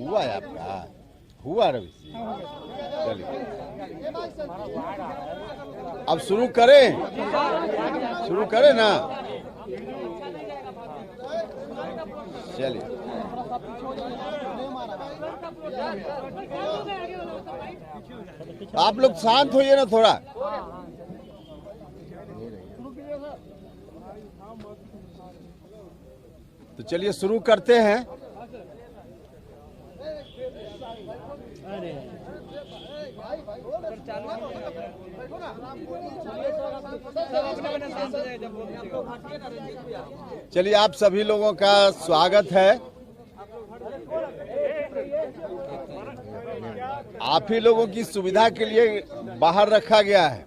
हुआ है आपका, हुआ रवि जी। चलिए अब शुरू करें ना। चलिए आप लोग शांत होइए ना थोड़ा। तो चलिए शुरू करते हैं। चलिए आप सभी लोगों का स्वागत है। आप ही लोगों की सुविधा के लिए बाहर रखा गया है।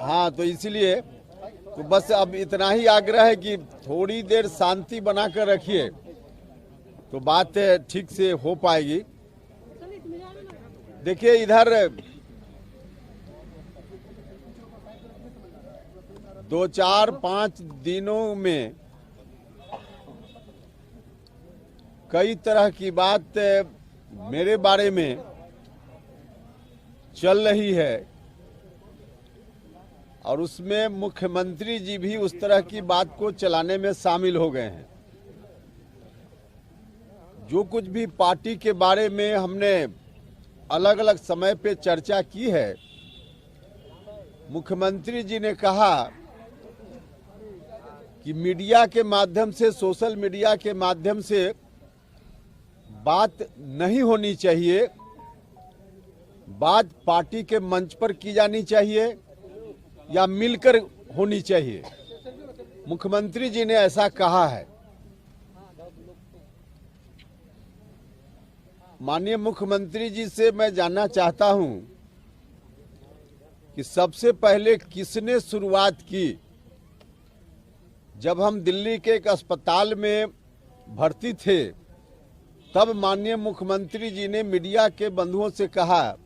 हाँ, तो इसीलिए तो बस अब इतना ही आग्रह है कि थोड़ी देर शांति बनाकर रखिए तो बात ठीक से हो पाएगी। देखिए इधर 2-4-5 दिनों में कई तरह की बात मेरे बारे में चल रही है और उसमें मुख्यमंत्री जी भी उस तरह की बात को चलाने में शामिल हो गए हैं। जो कुछ भी पार्टी के बारे में हमने अलग अलग समय पे चर्चा की है, मुख्यमंत्री जी ने कहा कि मीडिया के माध्यम से, सोशल मीडिया के माध्यम से बात नहीं होनी चाहिए, बात पार्टी के मंच पर की जानी चाहिए या मिलकर होनी चाहिए। मुख्यमंत्री जी ने ऐसा कहा है। माननीय मुख्यमंत्री जी से मैं जानना चाहता हूं कि सबसे पहले किसने शुरुआत की। जब हम दिल्ली के एक अस्पताल में भर्ती थे तब माननीय मुख्यमंत्री जी ने मीडिया के बंधुओं से कहा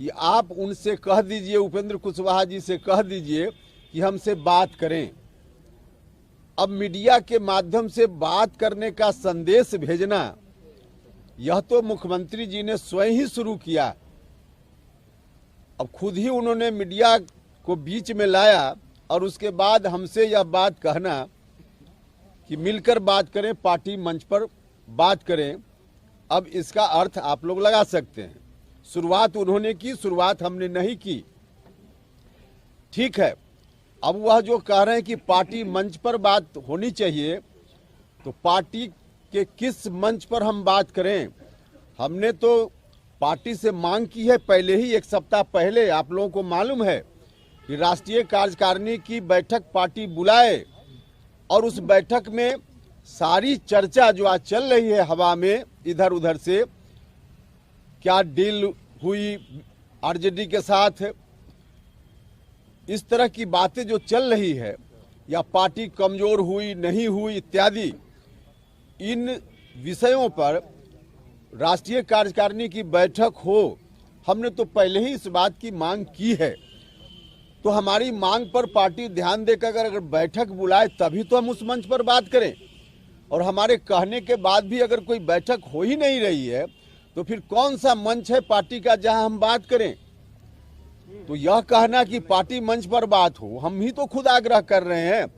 कि आप उनसे कह दीजिए, उपेंद्र कुशवाहा जी से कह दीजिए कि हमसे बात करें। अब मीडिया के माध्यम से बात करने का संदेश भेजना, यह तो मुख्यमंत्री जी ने स्वयं ही शुरू किया। अब खुद ही उन्होंने मीडिया को बीच में लाया और उसके बाद हमसे यह बात कहना कि मिलकर बात करें, पार्टी मंच पर बात करें। अब इसका अर्थ आप लोग लगा सकते हैं। शुरुआत उन्होंने की, शुरुआत हमने नहीं की। ठीक है, अब वह जो कह रहे हैं कि पार्टी मंच पर बात होनी चाहिए, तो पार्टी के किस मंच पर हम बात करें? हमने तो पार्टी से मांग की है पहले ही, 1 सप्ताह पहले। आप लोगों को मालूम है कि राष्ट्रीय कार्यकारिणी की बैठक पार्टी बुलाए और उस बैठक में सारी चर्चा जो आज चल रही है हवा में इधर उधर से, क्या डील हुई आरजेडी के साथ, इस तरह की बातें जो चल रही है, या पार्टी कमजोर हुई नहीं हुई इत्यादि, इन विषयों पर राष्ट्रीय कार्यकारिणी की बैठक हो। हमने तो पहले ही इस बात की मांग की है। तो हमारी मांग पर पार्टी ध्यान देकर अगर बैठक बुलाए तभी तो हम उस मंच पर बात करें। और हमारे कहने के बाद भी अगर कोई बैठक हो ही नहीं रही है तो फिर कौन सा मंच है पार्टी का जहां हम बात करें? तो यह कहना कि पार्टी मंच पर बात हो, हम ही तो खुद आग्रह कर रहे हैं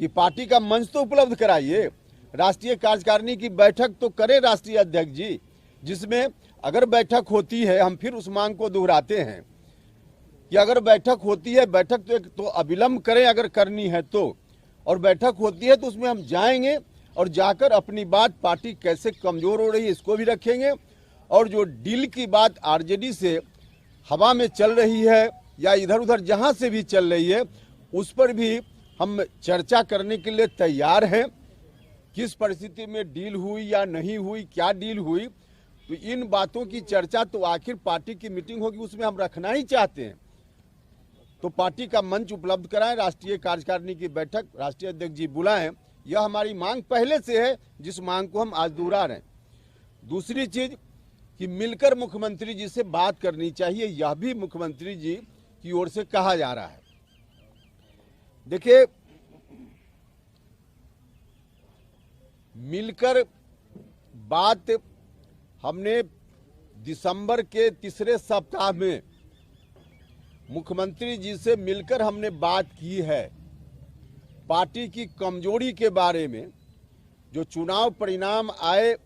कि पार्टी का मंच तो उपलब्ध कराइए। राष्ट्रीय कार्यकारिणी की बैठक तो करे राष्ट्रीय अध्यक्ष जी, जिसमें अगर बैठक होती है, हम फिर उस मांग को दोहराते हैं कि अगर बैठक होती है, बैठक तो एक तो अविलंब करें अगर करनी है तो, और बैठक होती है तो उसमें हम जाएंगे और जाकर अपनी बात पार्टी कैसे कमजोर हो रही है इसको भी रखेंगे, और जो डील की बात आरजेडी से हवा में चल रही है या इधर उधर जहां से भी चल रही है उस पर भी हम चर्चा करने के लिए तैयार हैं। किस परिस्थिति में डील हुई या नहीं हुई, क्या डील हुई, तो इन बातों की चर्चा तो आखिर पार्टी की मीटिंग होगी उसमें हम रखना ही चाहते हैं। तो पार्टी का मंच उपलब्ध कराएं, राष्ट्रीय कार्यकारिणी की बैठक राष्ट्रीय अध्यक्ष जी बुलाएं, यह हमारी मांग पहले से है, जिस मांग को हम आज दोहरा रहे हैं। दूसरी चीज कि मिलकर मुख्यमंत्री जी से बात करनी चाहिए, यह भी मुख्यमंत्री जी की ओर से कहा जा रहा है। देखिए, मिलकर बात हमने दिसंबर के तीसरे सप्ताह में मुख्यमंत्री जी से मिलकर हमने बात की है। पार्टी की कमजोरी के बारे में, जो चुनाव परिणाम आए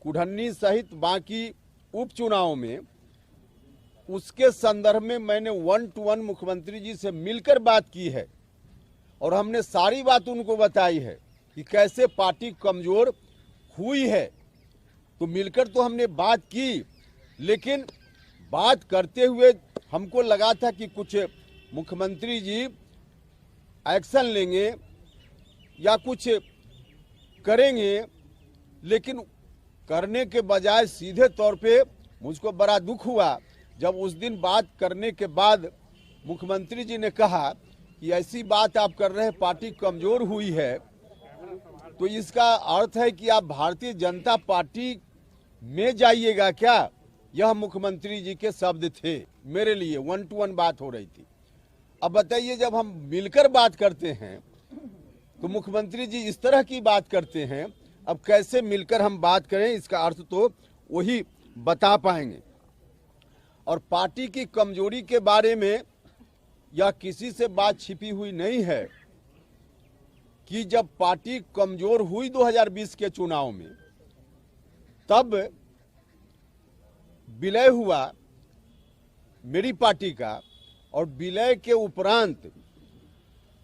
कुढ़न्नी सहित बाकी उपचुनाव में, उसके संदर्भ में मैंने 1 to 1 मुख्यमंत्री जी से मिलकर बात की है और हमने सारी बात उनको बताई है कि कैसे पार्टी कमजोर हुई है। तो मिलकर तो हमने बात की, लेकिन बात करते हुए हमको लगा था कि कुछ मुख्यमंत्री जी एक्शन लेंगे या कुछ करेंगे, लेकिन करने के बजाय सीधे तौर पे मुझको बड़ा दुख हुआ जब उस दिन बात करने के बाद मुख्यमंत्री जी ने कहा कि ऐसी बात आप कर रहे हैं, पार्टी कमजोर हुई है, तो इसका अर्थ है कि आप भारतीय जनता पार्टी में जाइएगा क्या? यह मुख्यमंत्री जी के शब्द थे मेरे लिए। 1 to 1 बात हो रही थी। अब बताइए, जब हम मिलकर बात करते हैं तो मुख्यमंत्री जी इस तरह की बात करते हैं, अब कैसे मिलकर हम बात करें? इसका अर्थ तो वही बता पाएंगे। और पार्टी की कमजोरी के बारे में या किसी से बात छिपी हुई नहीं है कि जब पार्टी कमजोर हुई 2020 के चुनाव में, तब विलय हुआ मेरी पार्टी का, और विलय के उपरांत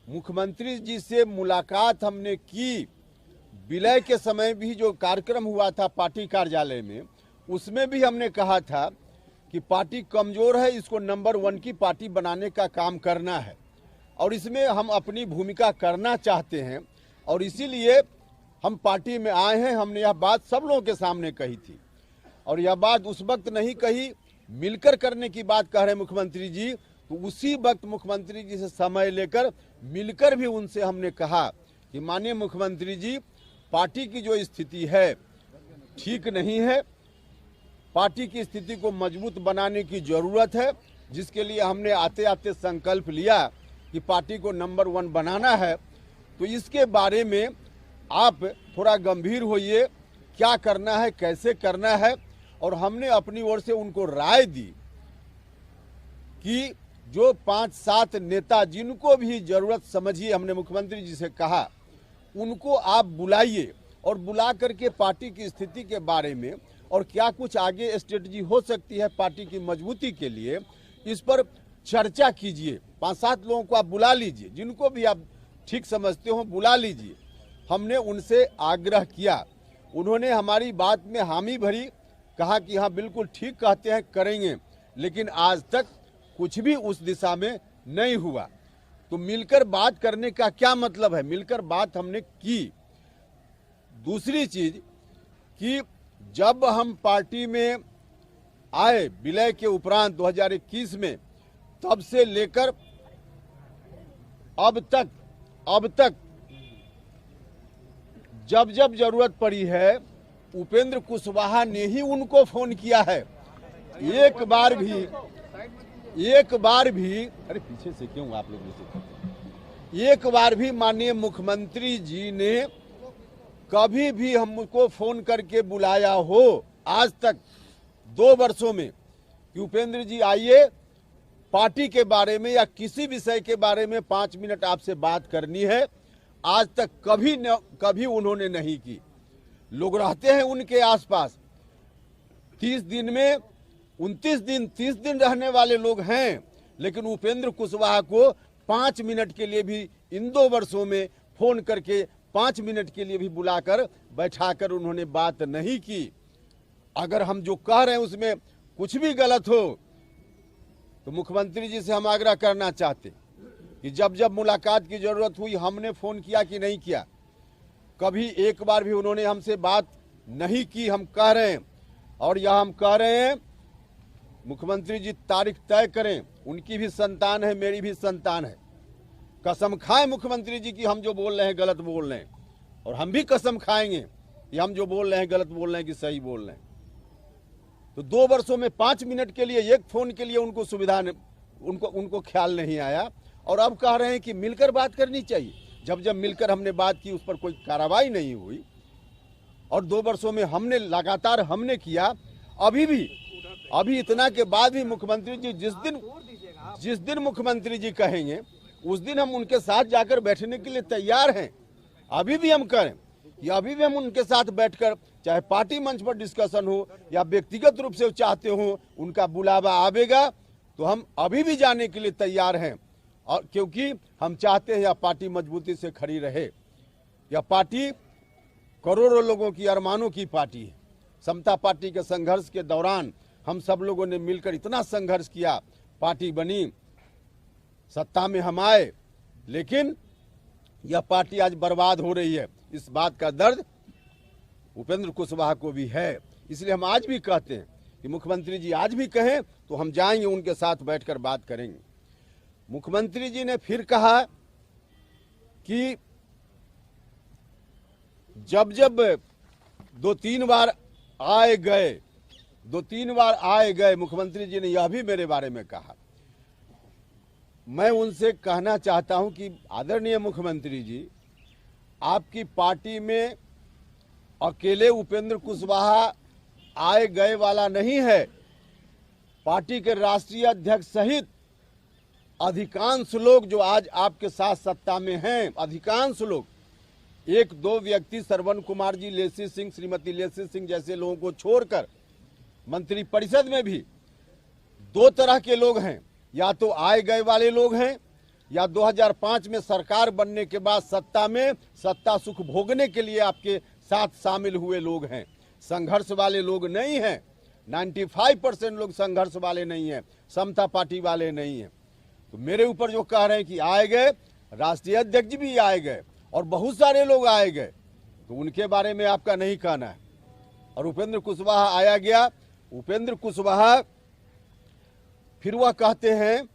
मुख्यमंत्री जी से मुलाकात हमने की। विलय के समय भी जो कार्यक्रम हुआ था पार्टी कार्यालय में, उसमें भी हमने कहा था कि पार्टी कमजोर है, इसको नंबर 1 की पार्टी बनाने का काम करना है और इसमें हम अपनी भूमिका करना चाहते हैं और इसीलिए हम पार्टी में आए हैं। हमने यह बात सब लोगों के सामने कही थी और यह बात उस वक्त नहीं कही, मिलकर करने की बात कह रहे मुख्यमंत्री जी, तो उसी वक्त मुख्यमंत्री जी से समय लेकर मिलकर भी उनसे हमने कहा कि माननीय मुख्यमंत्री जी, पार्टी की जो स्थिति है ठीक नहीं है, पार्टी की स्थिति को मजबूत बनाने की जरूरत है, जिसके लिए हमने आते आते संकल्प लिया कि पार्टी को नंबर 1 बनाना है। तो इसके बारे में आप थोड़ा गंभीर होइए, क्या करना है, कैसे करना है। और हमने अपनी ओर से उनको राय दी कि जो 5-7 नेता जिनको भी जरूरत समझिए, हमने मुख्यमंत्री जी से कहा, उनको आप बुलाइए और बुला करके पार्टी की स्थिति के बारे में और क्या कुछ आगे स्ट्रेटजी हो सकती है पार्टी की मजबूती के लिए, इस पर चर्चा कीजिए। 5-7 लोगों को आप बुला लीजिए, जिनको भी आप ठीक समझते हो बुला लीजिए। हमने उनसे आग्रह किया, उन्होंने हमारी बात में हामी भरी, कहा कि हाँ बिल्कुल ठीक कहते हैं, करेंगे, लेकिन आज तक कुछ भी उस दिशा में नहीं हुआ। तो मिलकर बात करने का क्या मतलब है? मिलकर बात हमने की। दूसरी चीज कि जब हम पार्टी में आए विलय के उपरांत 2021 में, तब से लेकर अब तक जब जब जरूरत पड़ी है, उपेंद्र कुशवाहा ने ही उनको फोन किया है। एक बार भी अरे पीछे से क्यों आप लोग, एक बार भी माननीय मुख्यमंत्री जी ने कभी भी हमको फोन करके बुलाया हो आज तक 2 वर्षों में कि उपेंद्र जी आइए, पार्टी के बारे में या किसी विषय के बारे में 5 मिनट आपसे बात करनी है, आज तक कभी उन्होंने नहीं की। लोग रहते हैं उनके आसपास, 30 दिन में 29 दिन 30 दिन रहने वाले लोग हैं, लेकिन उपेंद्र कुशवाहा को 5 मिनट के लिए भी इन 2 वर्षों में फोन करके 5 मिनट के लिए भी बुलाकर बैठाकर उन्होंने बात नहीं की। अगर हम जो कह रहे हैं उसमें कुछ भी गलत हो तो मुख्यमंत्री जी से हम आग्रह करना चाहते कि जब जब मुलाकात की जरूरत हुई, हमने फोन किया कि नहीं किया? कभी एक बार भी उन्होंने हमसे बात नहीं की। हम कह रहे हैं और यह हम कह रहे हैं, मुख्यमंत्री जी तारीख तय करें, उनकी भी संतान है, मेरी भी संतान है, कसम खाएं मुख्यमंत्री जी की हम जो बोल रहे हैं गलत बोल रहे हैं, और हम भी कसम खाएंगे कि हम जो बोल रहे हैं गलत बोल रहे हैं कि सही बोल रहे हैं। तो 2 वर्षों में 5 मिनट के लिए एक फोन के लिए उनको सुविधा उनको ख्याल नहीं आया, और अब कह रहे हैं कि मिलकर बात करनी चाहिए। जब जब मिलकर हमने बात की उस पर कोई कार्रवाई नहीं हुई, और 2 वर्षों में हमने लगातार किया। अभी इतना के बाद भी मुख्यमंत्री जी जिस दिन मुख्यमंत्री जी कहेंगे उस दिन हम उनके साथ जाकर बैठने के लिए तैयार हैं। अभी भी हम करें या अभी भी हम उनके साथ बैठकर, चाहे पार्टी मंच पर डिस्कशन हो या व्यक्तिगत रूप से चाहते हो, उनका बुलावा आवेगा तो हम अभी भी जाने के लिए तैयार हैं। और क्योंकि हम चाहते हैं यह पार्टी मजबूती से खड़ी रहे। यह पार्टी करोड़ों लोगों की अरमानों की पार्टी है। समता पार्टी के संघर्ष के दौरान हम सब लोगों ने मिलकर इतना संघर्ष किया, पार्टी बनी, सत्ता में हम आए, लेकिन यह पार्टी आज बर्बाद हो रही है। इस बात का दर्द उपेंद्र कुशवाहा को भी है। इसलिए हम आज भी कहते हैं कि मुख्यमंत्री जी आज भी कहें तो हम जाएंगे, उनके साथ बैठकर बात करेंगे। मुख्यमंत्री जी ने फिर कहा कि जब 2-3 बार आए गए मुख्यमंत्री जी ने यह भी मेरे बारे में कहा। मैं उनसे कहना चाहता हूं कि आदरणीय मुख्यमंत्री जी, आपकी पार्टी में अकेले उपेंद्र कुशवाहा आए गए वाला नहीं है। पार्टी के राष्ट्रीय अध्यक्ष सहित अधिकांश लोग जो आज आपके साथ सत्ता में हैं, अधिकांश लोग, 1-2 व्यक्ति श्रवण कुमार जी, लेसी सिंह, श्रीमती लेसी सिंह जैसे लोगों को छोड़कर मंत्री परिषद में भी 2 तरह के लोग हैं। या तो आए गए वाले लोग हैं या 2005 में सरकार बनने के बाद सत्ता सुख भोगने के लिए आपके साथ शामिल हुए लोग हैं। संघर्ष वाले लोग नहीं हैं। 95% लोग संघर्ष वाले नहीं हैं, समता पार्टी वाले नहीं हैं। तो मेरे ऊपर जो कह रहे हैं कि आए गए, राष्ट्रीय अध्यक्ष भी आए गए और बहुत सारे लोग आए गए, तो उनके बारे में आपका नहीं कहना है। और उपेंद्र कुशवाहा आया गया। उपेंद्र कुशवाहा फिर वह कहते हैं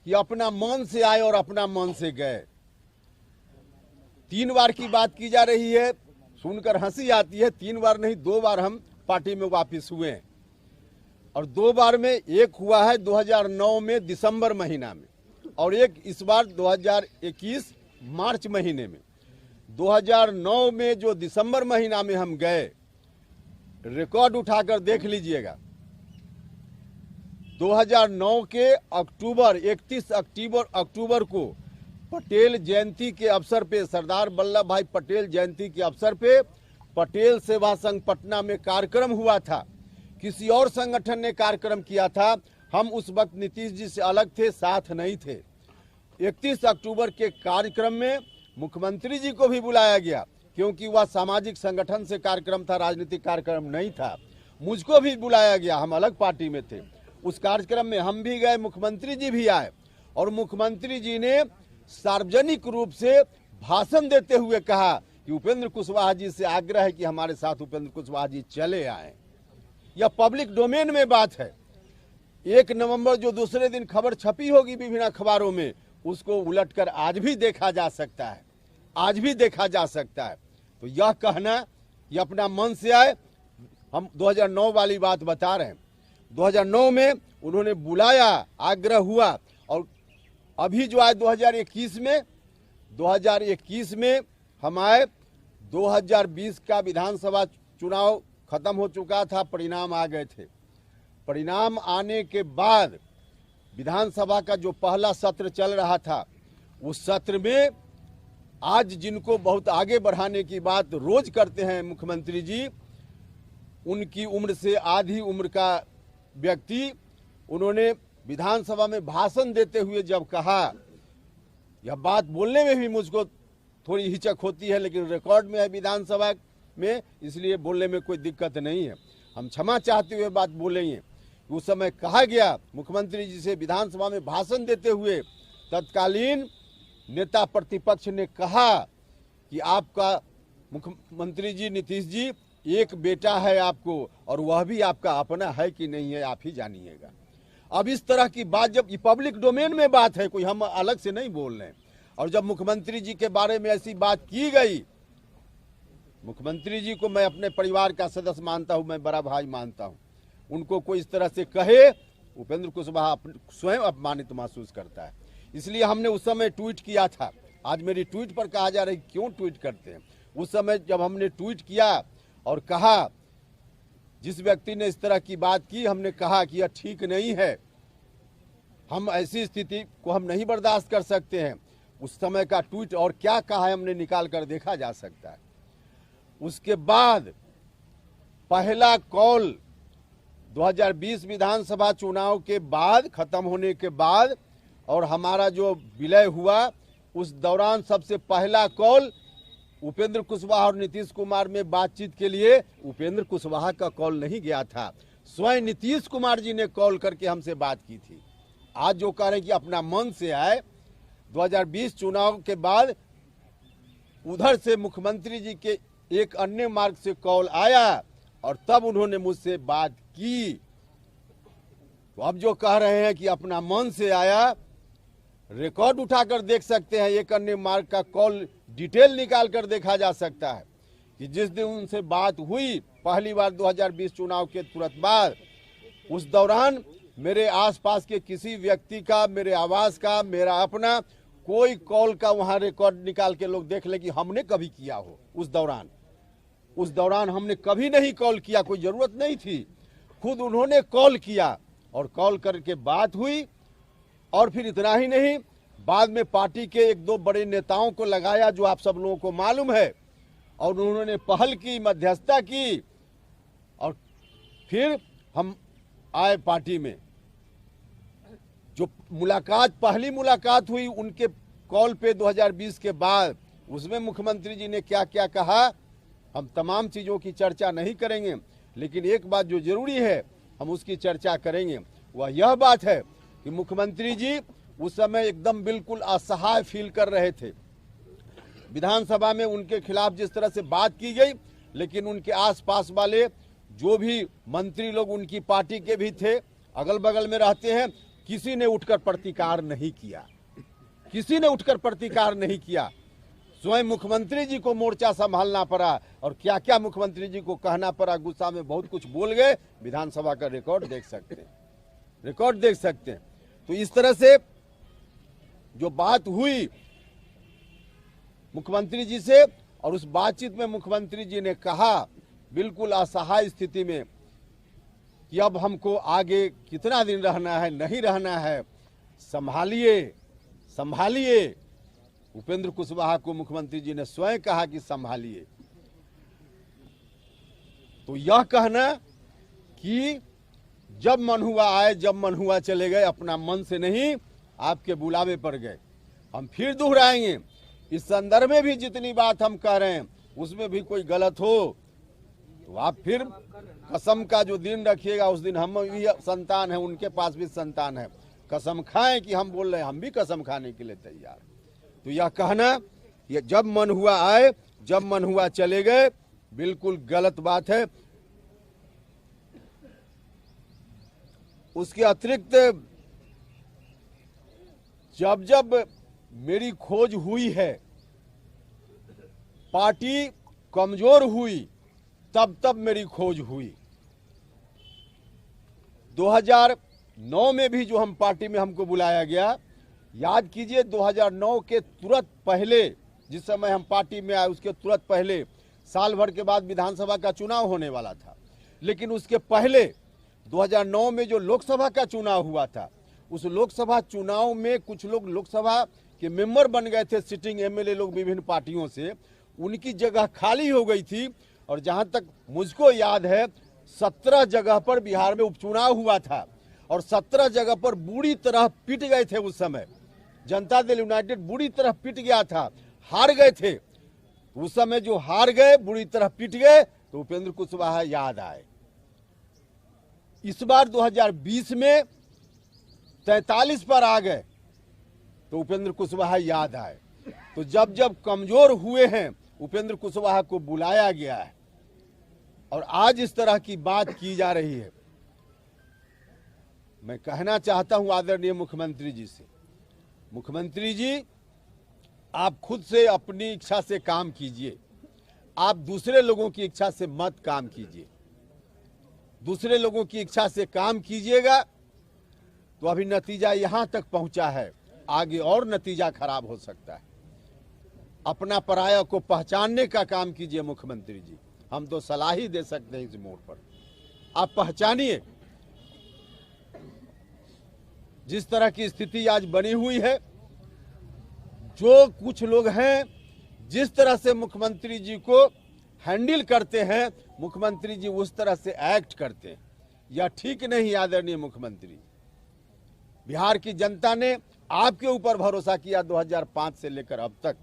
कि अपना मन से आए और अपना मन से गए। 3 बार की बात की जा रही है, सुनकर हंसी आती है। 3 बार नहीं, 2 बार हम पार्टी में वापस हुए हैं, और 2 बार में एक हुआ है 2009 में दिसंबर महीना में, और एक इस बार 2021 मार्च महीने में। 2009 में जो दिसंबर महीना में हम गए, रिकॉर्ड उठाकर देख लीजिएगा। 2009 के 31 अक्टूबर को पटेल जयंती के अवसर पे, सरदार वल्लभ भाई पटेल जयंती के अवसर पे पटेल सेवा संघ पटना में कार्यक्रम हुआ था। किसी और संगठन ने कार्यक्रम किया था। हम उस वक्त नीतीश जी से अलग थे, साथ नहीं थे। 31 अक्टूबर के कार्यक्रम में मुख्यमंत्री जी को भी बुलाया गया, क्योंकि वह सामाजिक संगठन से कार्यक्रम था, राजनीतिक कार्यक्रम नहीं था। मुझको भी बुलाया गया, हम अलग पार्टी में थे। उस कार्यक्रम में हम भी गए, मुख्यमंत्री जी भी आए, और मुख्यमंत्री जी ने सार्वजनिक रूप से भाषण देते हुए कहा कि उपेंद्र कुशवाहा जी से आग्रह है कि हमारे साथ उपेंद्र कुशवाहा जी चले आए। यह पब्लिक डोमेन में बात है। 1 नवंबर जो दूसरे दिन खबर छपी होगी विभिन्न अखबारों में, उसको उलटकर आज भी देखा जा सकता है, आज भी देखा जा सकता है। तो यह कहना कि अपना मन से आए, हम 2009 वाली बात बता रहे हैं। 2009 में उन्होंने बुलाया, आग्रह हुआ, और अभी जो आए 2021 में हम आए। 2020 का विधानसभा चुनाव खत्म हो चुका था, परिणाम आ गए थे। परिणाम आने के बाद विधानसभा का जो पहला सत्र चल रहा था, उस सत्र में आज जिनको बहुत आगे बढ़ाने की बात रोज करते हैं मुख्यमंत्री जी, उनकी उम्र से आधी उम्र का व्यक्ति, उन्होंने विधानसभा में भाषण देते हुए जब कहा, यह बात बोलने में भी मुझको थोड़ी हिचक होती है, लेकिन रिकॉर्ड में है विधानसभा में, इसलिए बोलने में कोई दिक्कत नहीं है। हम क्षमा चाहते हुए बात बोलेंगे। उस समय कहा गया मुख्यमंत्री जी से, विधानसभा में भाषण देते हुए तत्कालीन नेता प्रतिपक्ष ने कहा कि आपका मुख्यमंत्री जी नीतीश जी, एक बेटा है आपको, और वह भी आपका अपना है कि नहीं है आप ही जानिएगा। अब इस तरह की बात, जब ये पब्लिक डोमेन में बात है, कोई हम अलग से नहीं बोल रहे हैं, और जब मुख्यमंत्री जी के बारे में ऐसी बात की गई, मुख्यमंत्री जी को मैं अपने परिवार का सदस्य मानता हूं, मैं बड़ा भाई मानता हूं, उनको कोई इस तरह से कहे, उपेंद्र कुशवाहा स्वयं अपमानित महसूस करता है। इसलिए हमने उस समय ट्वीट किया था। आज मेरी ट्वीट पर कहा जा रहा है क्यों ट्वीट करते हैं। उस समय जब हमने ट्वीट किया और कहा, जिस व्यक्ति ने इस तरह की बात की, हमने कहा कि यह ठीक नहीं है, हम ऐसी स्थिति को हम नहीं बर्दाश्त कर सकते हैं। उस समय का ट्वीट और क्या कहा है हमने निकाल कर देखा जा सकता है। उसके बाद पहला कॉल 2020 विधानसभा चुनाव के बाद खत्म होने के बाद और हमारा जो विलय हुआ, उस दौरान सबसे पहला कॉल उपेंद्र कुशवाहा और नीतीश कुमार में बातचीत के लिए उपेंद्र कुशवाहा का कॉल नहीं गया था, स्वयं नीतीश कुमार जी ने कॉल करके हमसे बात की थी। आज जो कह रहे हैं कि अपना मन से आए, 2020 चुनाव के बाद उधर से मुख्यमंत्री जी के एक अन्य मार्ग से कॉल आया और तब उन्होंने मुझसे बात की। तो अब जो कह रहे हैं कि अपना मन से आया, रिकॉर्ड उठाकर देख सकते हैं, एक अन्य मार्ग का कॉल डिटेल निकाल कर देखा जा सकता है कि जिस दिन उनसे बात हुई पहली बार 2020 चुनाव के तुरंत बाद, उस दौरान मेरे आसपास के किसी व्यक्ति का, मेरे आवास का, मेरा अपना कोई कॉल का वहां रिकॉर्ड निकाल के लोग देख ले कि हमने कभी किया हो। उस दौरान हमने कभी नहीं कॉल किया, कोई जरूरत नहीं थी, खुद उन्होंने कॉल किया और कॉल करके बात हुई। और फिर इतना ही नहीं, बाद में पार्टी के एक दो बड़े नेताओं को लगाया जो आप सब लोगों को मालूम है, और उन्होंने पहल की, मध्यस्थता की और फिर हम आए पार्टी में। जो मुलाकात, पहली मुलाकात हुई उनके कॉल पे 2020 के बाद, उसमें मुख्यमंत्री जी ने क्या क्या कहा, हम तमाम चीज़ों की चर्चा नहीं करेंगे, लेकिन एक बात जो जरूरी है हम उसकी चर्चा करेंगे। वह यह बात है कि मुख्यमंत्री जी उस समय एकदम बिल्कुल असहाय फील कर रहे थे। विधानसभा में उनके खिलाफ जिस तरह से बात की गई, लेकिन उनके आसपास वाले जो भी मंत्री लोग उनकी पार्टी के भी थे, अगल बगल में रहते हैं, किसी ने उठकर प्रतिकार नहीं किया, किसी ने उठकर प्रतिकार नहीं किया। स्वयं मुख्यमंत्री जी को मोर्चा संभालना पड़ा और क्या क्या मुख्यमंत्री जी को कहना पड़ा, गुस्सा में बहुत कुछ बोल गए। विधानसभा का रिकॉर्ड देख सकते हैं, रिकॉर्ड देख सकते हैं। तो इस तरह से जो बात हुई मुख्यमंत्री जी से, और उस बातचीत में मुख्यमंत्री जी ने कहा बिल्कुल असहाय स्थिति में कि अब हमको आगे कितना दिन रहना है, नहीं रहना है, संभालिए संभालिए। उपेंद्र कुशवाहा को मुख्यमंत्री जी ने स्वयं कहा कि संभालिए। तो यह कहना कि जब मन हुआ आए, जब मन हुआ चले गए, अपना मन से नहीं आपके बुलावे पर गए। हम फिर दोहराएंगे, इस संदर्भ में भी जितनी बात हम कह रहे हैं उसमें भी कोई गलत हो तो आप फिर कसम का जो दिन रखिएगा, उस दिन हम भी संतान है, उनके पास भी संतान है, कसम खाएं कि हम बोल रहे हैं, हम भी कसम खाने के लिए तैयार। तो यह कहना ये जब मन हुआ आए, जब मन हुआ चले गए, बिल्कुल गलत बात है। उसके अतिरिक्त जब जब मेरी खोज हुई है, पार्टी कमजोर हुई, तब तब मेरी खोज हुई। 2009 में भी जो हम पार्टी में हमको बुलाया गया, याद कीजिए 2009 के तुरंत पहले, जिस समय हम पार्टी में आए उसके तुरंत पहले साल भर के बाद विधानसभा का चुनाव होने वाला था। लेकिन उसके पहले 2009 में जो लोकसभा का चुनाव हुआ था, उस लोकसभा चुनाव में कुछ लोग लोकसभा के मेंबर बन गए थे, सिटिंग एमएलए लोग विभिन्न पार्टियों से, उनकी जगह खाली हो गई थी। और जहां तक मुझको याद है 17 जगह पर बिहार में उपचुनाव हुआ था और 17 जगह पर बुरी तरह पिट गए थे। उस समय जनता दल यूनाइटेड बुरी तरह पिट गया था, हार गए थे। उस समय जो हार गए, बुरी तरह पिट गए, तो उपेंद्र कुशवाहा याद आए। इस बार 2020 में 43 पर आ गए तो उपेंद्र कुशवाहा याद आए। तो जब जब कमजोर हुए हैं उपेंद्र कुशवाहा को बुलाया गया है और आज इस तरह की बात की जा रही है। मैं कहना चाहता हूं आदरणीय मुख्यमंत्री जी से, मुख्यमंत्री जी आप खुद से अपनी इच्छा से काम कीजिए, आप दूसरे लोगों की इच्छा से मत काम कीजिए। दूसरे लोगों की इच्छा से काम कीजिएगा तो अभी नतीजा यहां तक पहुंचा है, आगे और नतीजा खराब हो सकता है। अपना पराया को पहचानने का काम कीजिए मुख्यमंत्री जी, हम तो सलाह ही दे सकते हैं इस मोड़ पर। आप पहचानिए जिस तरह की स्थिति आज बनी हुई है, जो कुछ लोग हैं जिस तरह से मुख्यमंत्री जी को हैंडल करते हैं, मुख्यमंत्री जी उस तरह से एक्ट करते हैं, यह ठीक नहीं। आदरणीय मुख्यमंत्री, बिहार की जनता ने आपके ऊपर भरोसा किया 2005 से लेकर अब तक,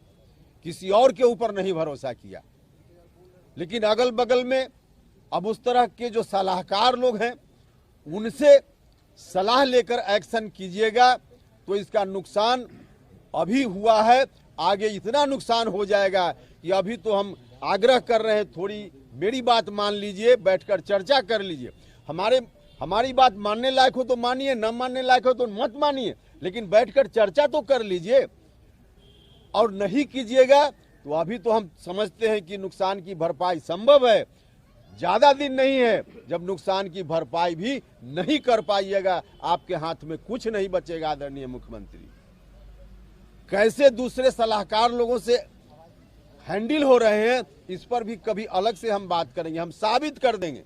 किसी और के ऊपर नहीं भरोसा किया। लेकिन अगल बगल में अब उस तरह के जो सलाहकार लोग हैं उनसे सलाह लेकर एक्शन कीजिएगा तो इसका नुकसान अभी हुआ है, आगे इतना नुकसान हो जाएगा कि अभी तो हम आग्रह कर रहे हैं, थोड़ी मेरी बात मान लीजिए, बैठकर चर्चा कर लीजिए। हमारी बात मानने लायक हो तो मानिए, न मानने लायक हो तो मत मानिए, लेकिन बैठकर चर्चा तो कर लीजिए। और नहीं कीजिएगा तो अभी तो हम समझते हैं कि नुकसान की भरपाई संभव है, ज्यादा दिन नहीं है जब नुकसान की भरपाई भी नहीं कर पाइएगा, आपके हाथ में कुछ नहीं बचेगा। आदरणीय मुख्यमंत्री, कैसे दूसरे सलाहकार लोगों से हैंडल हो रहे हैं इस पर भी कभी अलग से हम बात करेंगे, हम साबित कर देंगे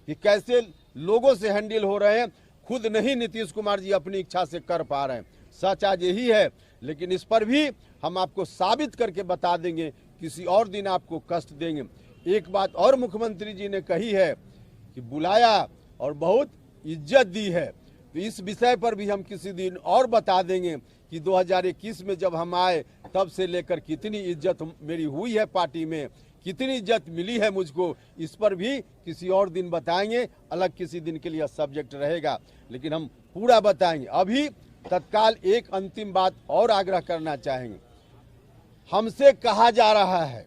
कि कैसे लोगों से हैंडल हो रहे हैं। खुद नहीं नीतीश कुमार जी अपनी इच्छा से कर पा रहे हैं, सच आज यही है, लेकिन इस पर भी हम आपको साबित करके बता देंगे, किसी और दिन आपको कष्ट देंगे। एक बात और मुख्यमंत्री जी ने कही है कि बुलाया और बहुत इज्जत दी है, तो इस विषय पर भी हम किसी दिन और बता देंगे कि 2021 में जब हम आए तब से लेकर कितनी इज्जत मेरी हुई है पार्टी में, कितनी इज्जत मिली है मुझको, इस पर भी किसी और दिन बताएंगे, अलग किसी दिन के लिए सब्जेक्ट रहेगा, लेकिन हम पूरा बताएंगे। अभी तत्काल एक अंतिम बात और आग्रह करना चाहेंगे। हमसे कहा जा रहा है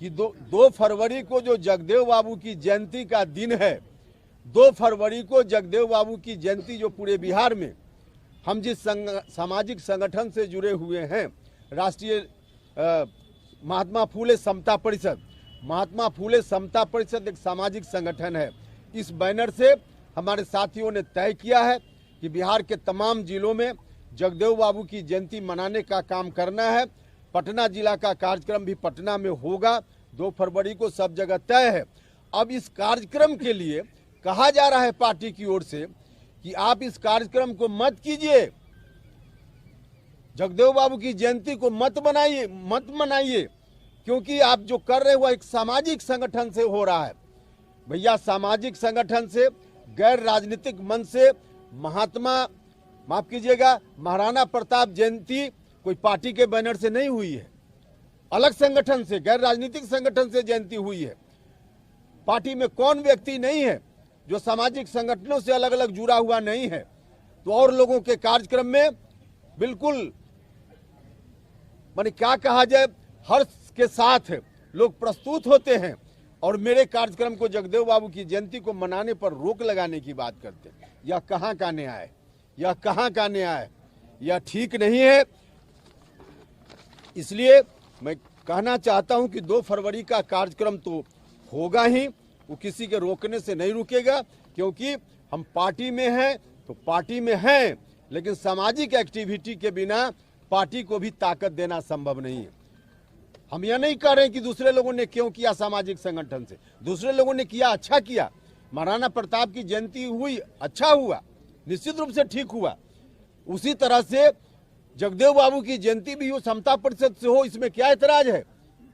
कि 2 फरवरी को जो जगदेव बाबू की जयंती का दिन है, 2 फरवरी को जगदेव बाबू की जयंती जो पूरे बिहार में हम जिस सामाजिक संगठन से जुड़े हुए हैं, राष्ट्रीय महात्मा फुले समता परिषद, महात्मा फुले समता परिषद एक सामाजिक संगठन है। इस बैनर से हमारे साथियों ने तय किया है कि बिहार के तमाम जिलों में जगदेव बाबू की जयंती मनाने का काम करना है। पटना जिला का कार्यक्रम भी पटना में होगा, 2 फरवरी को सब जगह तय है। अब इस कार्यक्रम के लिए कहा जा रहा है पार्टी की ओर से कि आप इस कार्यक्रम को मत कीजिए, जगदेव बाबू की जयंती को मत मनाइए, क्योंकि आप जो कर रहे हो एक सामाजिक संगठन से हो रहा है। भैया, सामाजिक संगठन से, गैर राजनीतिक मन से माफ कीजिएगा, महाराणा प्रताप जयंती कोई पार्टी के बैनर से नहीं हुई है, अलग संगठन से, गैर राजनीतिक संगठन से जयंती हुई है। पार्टी में कौन व्यक्ति नहीं है जो सामाजिक संगठनों से अलग अलग जुड़ा हुआ नहीं है, तो और लोगों के कार्यक्रम में बिल्कुल माने क्या कहा जाए, हर्ष के साथ लोग प्रस्तुत होते हैं और मेरे कार्यक्रम को, जगदेव बाबू की जयंती को मनाने पर रोक लगाने की बात करते हैं। यह कहां का न्याय, यह कहां का न्याय, यह ठीक नहीं है। इसलिए मैं कहना चाहता हूं कि 2 फरवरी का कार्यक्रम तो होगा ही, वो किसी के रोकने से नहीं रुकेगा, क्योंकि हम पार्टी में हैं तो पार्टी में हैं, लेकिन सामाजिक एक्टिविटी के बिना पार्टी को भी ताकत देना संभव नहीं है। हम यह नहीं कह रहे कि दूसरे लोगों ने क्यों किया सामाजिक संगठन से, दूसरे लोगों ने किया, अच्छा किया। महाराणा प्रताप की जयंती हुई, अच्छा हुआ, निश्चित रूप से ठीक हुआ। उसी तरह से जगदेव बाबू की जयंती भी हो, समता परिषद से हो, इसमें क्या एतराज है?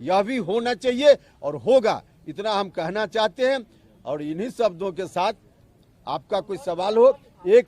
यह भी होना चाहिए और होगा, इतना हम कहना चाहते हैं। और इन्हीं शब्दों के साथ आपका कोई सवाल हो, एक